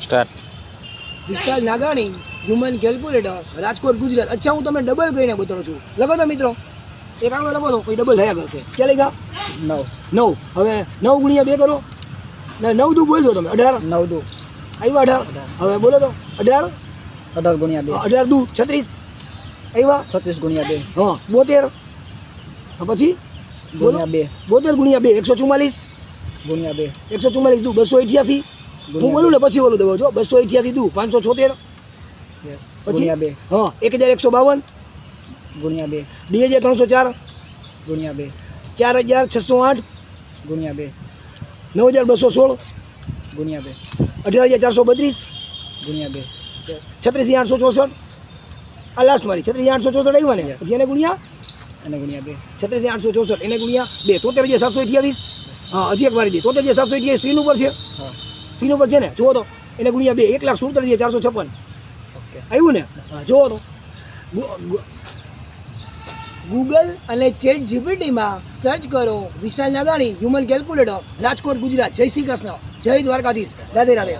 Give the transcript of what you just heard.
Start. વિશાલ નાગાણી human calculator Rajkot Gujarat. અચ્છા હું તમને ડબલ કરીને બતાવું છું. લખો તો મિત્રો, એક આંકડો લખો તો પછી ડબલ થયા કરશે. ક્યાં લખ્યા? 9. હવે 9 ગુણ્યા 2 કરો. 9 દુ બોલજો તમે. 18. 9 દુ આવ્યા 18. હવે બોલો તો 18. 18 ગુણ્યા 2. 18 દુ 36. આવ્યા 36 ગુણ્યા 2. હા 72. પછી બોલો ગુણ્યા 2 72 ગુણ્યા 2 144. ગુણ્યા 2 144 દુ 288. હું બોલું ને પછી બોલું દેવો જો. 288 દુ 576. યસ પછી ગુણ્યા 2 હા 1152. ગુણ્યા 2 2304. ગુણ્યા 2 4608. ગુણ્યા 2 9216. ગુણ્યા 2 18432. ગુણ્યા 2 36864. આ લાસ્ટ મારી 36864 આવ્યા ને. પછી એને ગુણ્યા અને ગુણ્યા 2 36864 એને ગુણ્યા 2 73728. હા હજી એક મારી દે 73728 સ્ક્રીન ઉપર છે. હા સ્ક્રીન ઉપર છે ને જુઓ તો. એને ગુણ્યા 2 1,47,456 ઓકે આવ્યું ને. હા જુઓ તો. ગૂગલ અને ચેટ જીપીટીમાં સર્ચ કરો વિશાલ નાગાણી હ્યુમન કેલ્ક્યુલેટર રાજકોટ ગુજરાત. જય શ્રી કૃષ્ણ, જય દ્વારકાધીશ, રાધે રાધે.